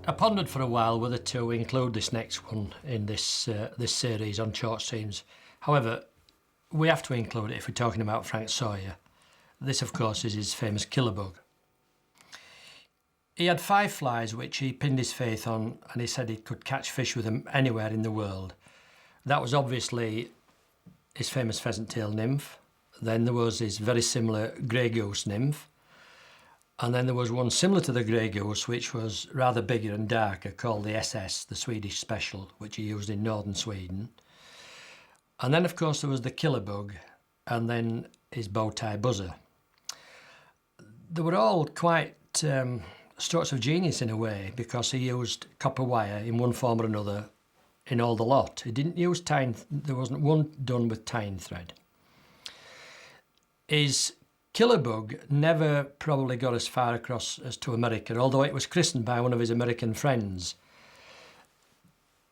I pondered for a while whether to include this next one in this series on short streams. However, we have to include it if we're talking about Frank Sawyer. This, of course, is his famous killer bug. He had 5 flies which he pinned his faith on, and he said he could catch fish with them anywhere in the world. That was obviously his famous pheasant-tailed nymph. Then there was his very similar grey goose nymph. And then there was one similar to the grey goose, which was rather bigger and darker, called the SS, the Swedish special, which he used in northern Sweden. And then, of course, there was the killer bug, and then his bow tie buzzer. They were all quite strokes of genius in a way, because he used copper wire in one form or another in all the lot. He didn't use tying, there wasn't one done with tying thread. His killer bug never probably got as far across as to America, although it was christened by one of his American friends.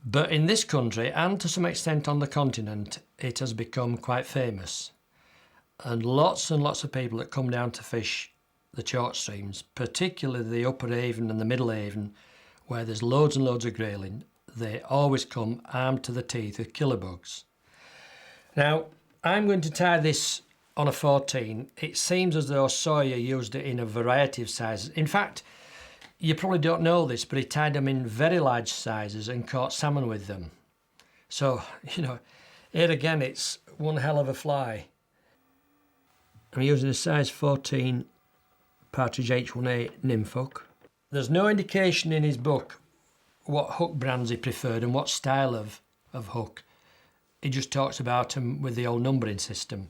But in this country, and to some extent on the continent, it has become quite famous. And lots of people that come down to fish the short streams, particularly the Upper Avon and the Middle Avon, where there's loads and loads of grayling, they always come armed to the teeth with killer bugs. Now, I'm going to tie this on a 14. It seems as though Sawyer used it in a variety of sizes. In fact, you probably don't know this, but he tied them in very large sizes and caught salmon with them. So, you know, here again, it's one hell of a fly. I'm using a size 14 Partridge H1A nymph hook. There's no indication in his book what hook brands he preferred and what style of hook. He just talks about them with the old numbering system.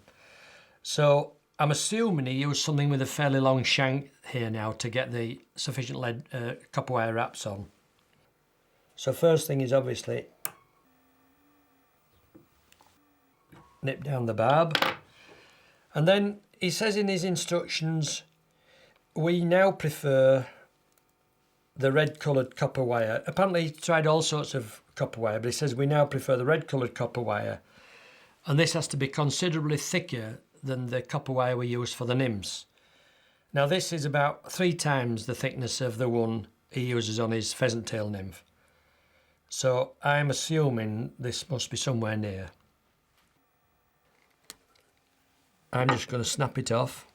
So I'm assuming he used something with a fairly long shank here now to get the sufficient copper wire wraps on. So first thing is obviously nip down the barb. And then he says in his instructions, we now prefer the red coloured copper wire. Apparently he tried all sorts of copper wire, but he says we now prefer the red coloured copper wire. And this has to be considerably thicker than the copper wire we use for the nymphs. Now this is about 3 times the thickness of the one he uses on his pheasant tail nymph. So I'm assuming this must be somewhere near. I'm just going to snap it off.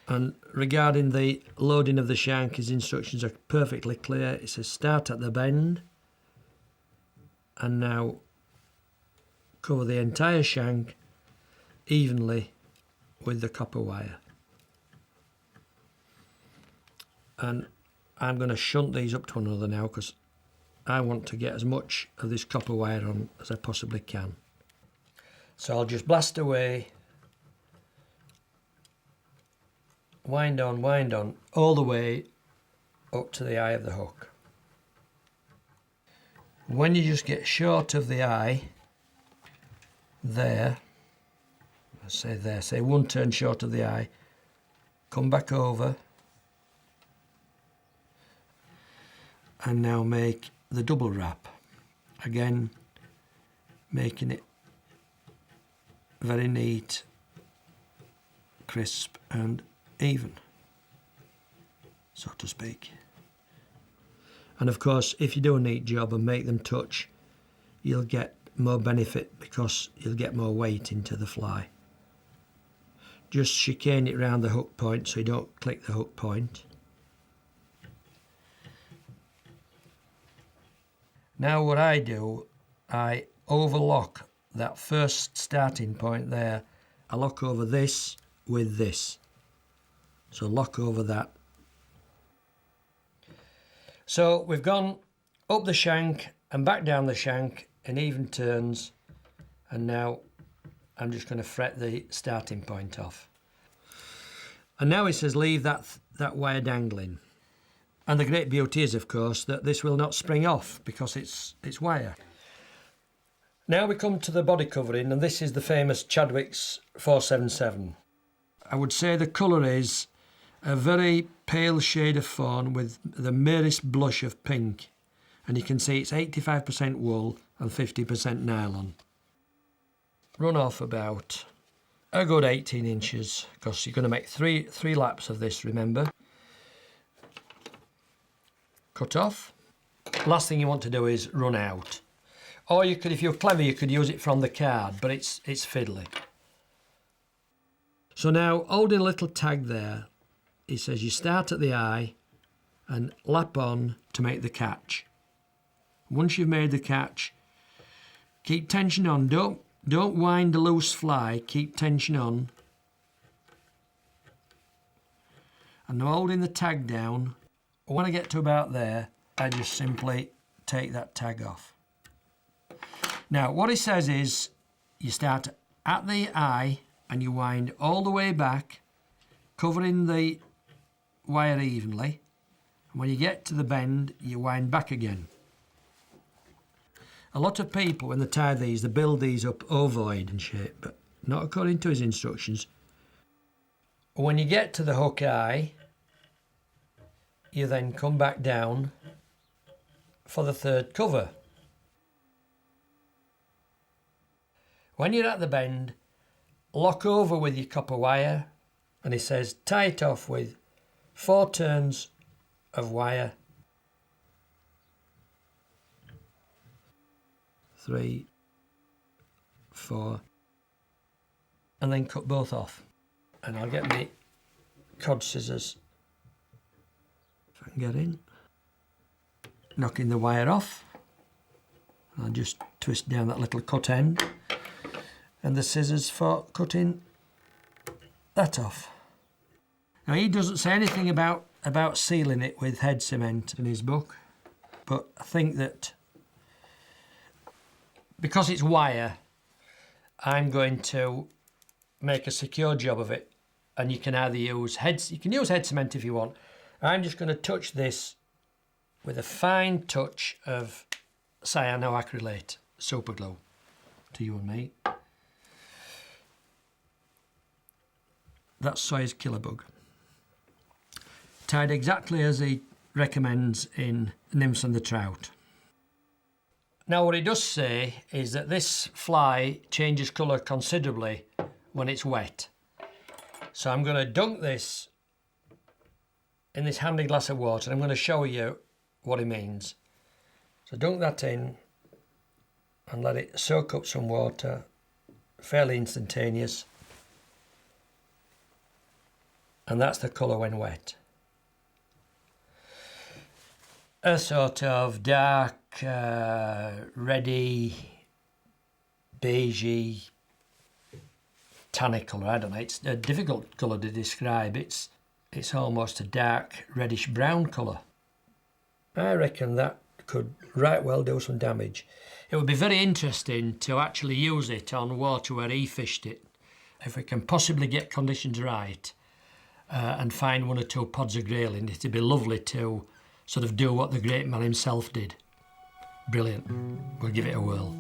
And regarding the loading of the shank, his instructions are perfectly clear. It says start at the bend and now cover the entire shank evenly with the copper wire. And I'm going to shunt these up to another now because I want to get as much of this copper wire on as I possibly can. So I'll just blast away, wind on, all the way up to the eye of the hook. When you just get short of the eye, there, say 1 turn short of the eye, come back over and now make the double wrap. Again, making it very neat, crisp and even, so to speak. And of course, if you do a neat job and make them touch, you'll get more benefit because you'll get more weight into the fly. Just chicane it round the hook point so you don't click the hook point. Now what I do, I overlock that first starting point there. I lock over this with this. So lock over that. So we've gone up the shank and back down the shank in even turns, and now I'm just going to fret the starting point off. And now it says leave that wire dangling. And the great beauty is, of course, that this will not spring off because it's wire. Now we come to the body covering, and this is the famous Chadwick's 477. I would say the colour is a very pale shade of fawn with the merest blush of pink. And you can see it's 85% wool and 50% nylon. Run off about a good 18 inches because you're going to make three laps of this, remember. Cut off. last thing you want to do is run out. Or you could, if you're clever, you could use it from the card, but it's fiddly. So now, holding a little tag there, it says you start at the eye and lap on to make the catch. Once you've made the catch, keep tension on. Don't wind the loose fly, keep tension on. And now holding the tag down, when I get to about there, I just simply take that tag off. Now, what it says is, you start at the eye and you wind all the way back, covering the wire evenly. And when you get to the bend, you wind back again. A lot of people, when they tie these, they build these up ovoid in shape, but not according to his instructions. When you get to the hook eye, you then come back down for the third cover. When you're at the bend, lock over with your copper wire, and he says tie it off with 4 turns of wire. 3, 4, and then cut both off. And I'll get my cod scissors, if I can get in, knocking the wire off. I'll just twist down that little cut end, and the scissors for cutting that off. Now, he doesn't say anything about sealing it with head cement in his book, but I think that because it's wire, I'm going to make a secure job of it, and you can either use head cement if you want. I'm just going to touch this with a fine touch of cyanoacrylate super glue to you and me. That's Sawyer's Killer Bug. Tied exactly as he recommends in Nymphs and the Trout. Now, what he does say is that this fly changes colour considerably when it's wet. So I'm going to dunk this in this handy glass of water, and I'm going to show you what he means. So dunk that in and let it soak up some water, fairly instantaneous. And that's the colour when wet. A sort of dark, reddy, beigey, tannic colour. I don't know, it's a difficult colour to describe. It's almost a dark reddish brown colour. I reckon that could right well do some damage. It would be very interesting to actually use it on water where he fished it. If we can possibly get conditions right and find 1 or 2 pods of grayling, it'd be lovely to sort of do what the great man himself did. Brilliant. We'll give it a whirl.